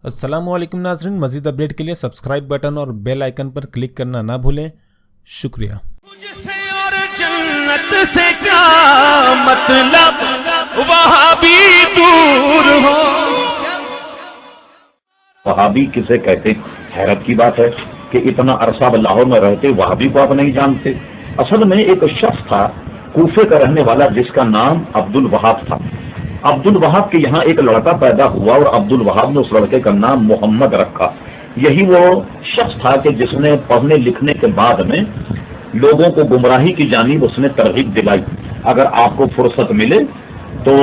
अस्सलाम वालेकुम नाज़रीन, मज़ीद अपडेट के लिए सब्सक्राइब बटन और बेल आइकन पर क्लिक करना ना भूलें। शुक्रिया। मुझसे और जन्नत से क्या मतलब, वहाबी दूर हो। वहाबी किसे कहते हैं? हैरत की बात है कि इतना अरसा लाहौर में रहते वहाबी को आप नहीं जानते। असल में एक शख्स था कूफे का रहने वाला जिसका नाम अब्दुल वहाब था। अब्दुल वहाब के यहाँ एक लड़का पैदा हुआ और अब्दुल वहाब ने उस लड़के का नाम मोहम्मद रखा। यही वो शख्स था कि जिसने पढ़ने लिखने के बाद में लोगों को गुमराही की जानिब उसने तरगीब दिलाई। अगर आपको फुर्सत मिले तो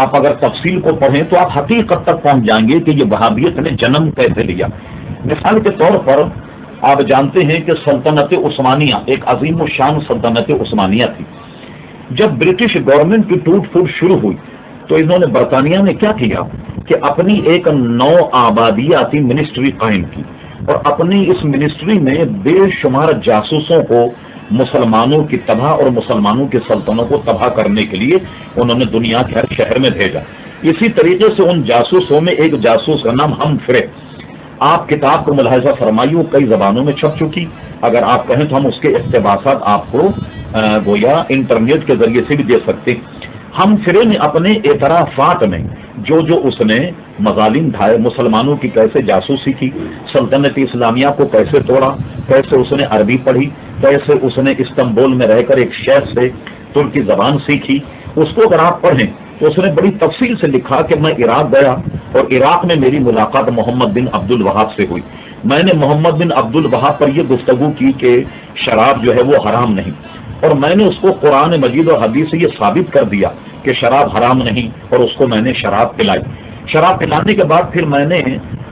आप अगर तफसील को पढ़ें तो आप हकीकत तक पहुंच जाएंगे कि ये वहाबियत ने जन्म कैसे लिया। मिसाल के तौर पर आप जानते हैं कि सल्तनत उस्मानिया एक अजीम शान सल्तनत उस्मानिया थी। जब ब्रिटिश गवर्नमेंट की टूट फूट शुरू हुई तो इन्होंने बरतानिया ने क्या किया कि अपनी एक नौ आबादियाती मिनिस्ट्री कायम की और अपनी इस मिनिस्ट्री में बेशुमार जासूसों को मुसलमानों की तबाह और मुसलमानों की सल्तनतों को तबाह करने के लिए उन्होंने दुनिया के हर शहर में भेजा। इसी तरीके से उन जासूसों में एक जासूस का नाम हमफ्रे, आप किताब को मुलाहिजा फरमाइए, कई जबानों में छप चुकी। अगर आप कहें तो हम उसके इक़्तिबासात आपको गोया इंटरनेट के जरिए से भी दे सकते हैं। हमफ्रे ने अपने एतराफात में जो उसने मजालिम ढाए, मुसलमानों की कैसे जासूसी की, सल्तनत इस्लामिया को कैसे तोड़ा, कैसे उसने अरबी पढ़ी, कैसे उसने इस्तांबुल में रहकर एक शेख से तुर्की जबान सीखी, उसको अगर आप पढ़ें तो उसने बड़ी तफसील से लिखा कि मैं इराक गया और इराक में मेरी मुलाकात मोहम्मद बिन अब्दुल वहाब से हुई। मैंने मोहम्मद बिन अब्दुल वहाब पर यह गुफ्तगू की कि शराब जो है वो हराम नहीं, और मैंने उसको कुरान मजीद और हदीस से ये साबित कर दिया कि शराब हराम नहीं, और उसको मैंने शराब पिलाई। शराब पिलाने के बाद फिर मैंने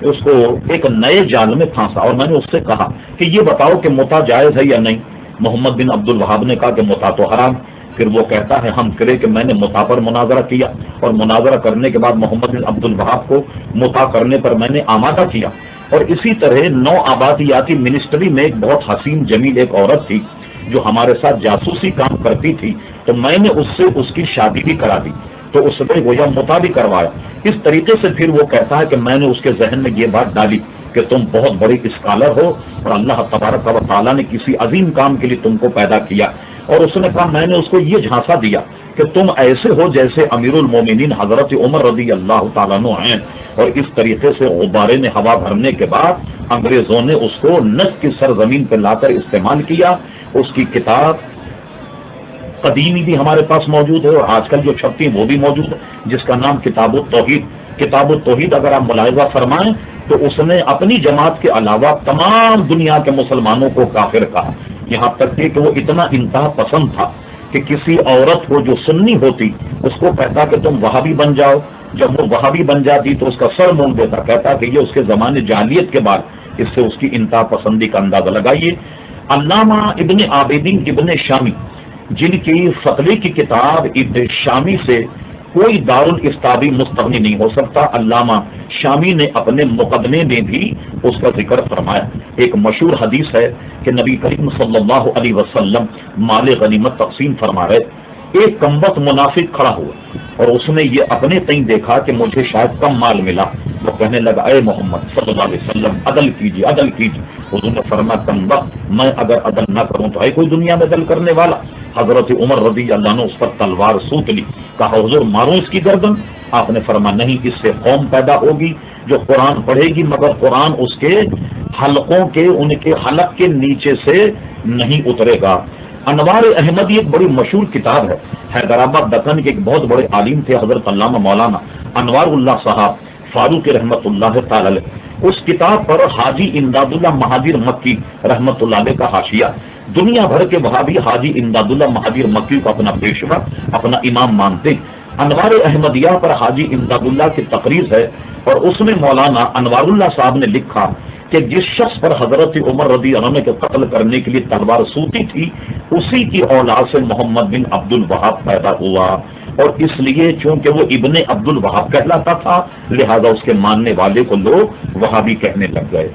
उसको एक नए जाल में फांसा और मैंने उससे कहा कि ये बताओ कि मुता जायज है या नहीं। मोहम्मद बिन अब्दुल वहाब ने कहा कि मुता तो हराम। फिर वो कहता है हम करे कि मैंने मुता पर मुनाजरा किया और मुनाजरा करने के बाद मोहम्मद बिन अब्दुल वहाब को मुता करने पर मैंने आमादा किया। और इसी तरह नौ आबादियाती मिनिस्ट्री में एक बहुत हसीन जमील एक औरत थी जो हमारे साथ जासूसी काम करती थी, तो मैंने उससे उसकी शादी भी करा दी, तो उसने गोया मुता भी करवाया। इस तरीके से फिर वो कहता है कि मैंने उसके जहन में ये बात डाली कि तुम बहुत बड़ी स्कॉलर हो और अल्लाह तबारक व तआला ने किसी अजीम काम के लिए तुमको पैदा किया। और उसने कहा, मैंने उसको ये झांसा दिया कि तुम ऐसे हो जैसे अमीरुल मोमिनीन हजरत उमर रज़ी अल्लाह तआला अन्हु हैं। और इस तरीके से गुब्बारे ने हवा भरने के बाद अंग्रेजों ने उसको नस्र की सरजमीन पर लाकर इस्तेमाल किया। उसकी किताब कदीमी भी हमारे पास मौजूद है और आजकल जो छपती है वो भी मौजूद है, जिसका नाम किताबुत तौहीद। किताबुत तौहीद अगर आप मुलाहिजा फरमाएं तो उसने अपनी जमात के अलावा तमाम दुनिया के मुसलमानों को काफिर कहा। यहाँ तक कि वो इतना इंतहा पसंद था कि किसी औरत को जो सुन्नी होती उसको कहता कि तुम वहाबी बन जाओ। जब वो वहाबी बन जाती तो उसका सर मोड़ देता, कहता कि ये उसके जमाने जालियत के बाद। इससे उसकी इंतहा पसंदी का अंदाजा लगाइए। अल्लामा इब्ने आबिदीन इब्ने शामी, जिनकी फतवे की किताब इब्ने शामी से कोई दारुल इफ्ताबी मुस्तगनी नहीं हो सकता, अल्लामा शामी ने अपने मुकदमे में भी उसका जिक्र फरमाया। एक मशहूर हदीस है कि नबी करीम सल्लल्लाहु अलैहि वसल्लम माले गनीमत तकसीम फरमा रहे। एक कमबख्त मुनाफिक खड़ा हुआ और उसने ये अपने तई देखा कि मुझे शायद कम माल मिला। वो कहने लगा, ए मोहम्मद सल्लल्लाहु अलैहि वसल्लम अदल कीजिए, अदल कीजिए। हुजूर ने फरमाया, कमबख्त, मैं अगर अदल न करूं तो है कोई दुनिया में अदल करने वाला। हजरत उमर रज़ी अल्लाह ने उस पर तलवार सूत ली। कहा, हुजूर मारूं इसकी गर्दन? आपने फरमाया, नहीं, इससे कौम पैदा होगी जो कुरान पढ़ेगी मगर कुरान उसके हलकों के, उनके हलक के नीचे से नहीं उतरेगा। अनवार अहमदी एक बड़ी मशहूर किताब है। हैदराबाद दक्कन के एक बहुत बड़े आलिम थे हजरत अल्लामा मौलाना अनवारुल्लाह साहब फारूक रहमतुल्लाह ताला अलैह। उस किताब पर हाजी इमदादुल्लाह महाजिर मक्की रहमतुल्लाह अलैह का हाशिया। दुनिया भर के वहाबी हाजी इमदादुल्लाह महाजिर मक्की को अपना पेशवा, अपना इमाम मानते। अनवार अहमदिया पर हाजी इमदादुल्लाह की तकरीर है और उसमें मौलाना अनवारुल्लाह साहब ने लिखा कि जिस शख्स पर हजरत उमर रज़ी अल्लाह अन्हु के कत्ल करने के लिए तलवार सूती थी, उसी की औलाद से मोहम्मद बिन अब्दुल वहाब पैदा हुआ। और इसलिए चूंकि वो इब्ने अब्दुल वहाब कहलाता था, लिहाजा उसके मानने वाले को लोग वहाबी कहने लग गए।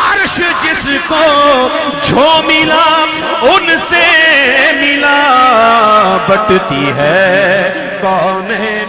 अर्श जिसको जो मिला उनसे मिला, बटती है कौन है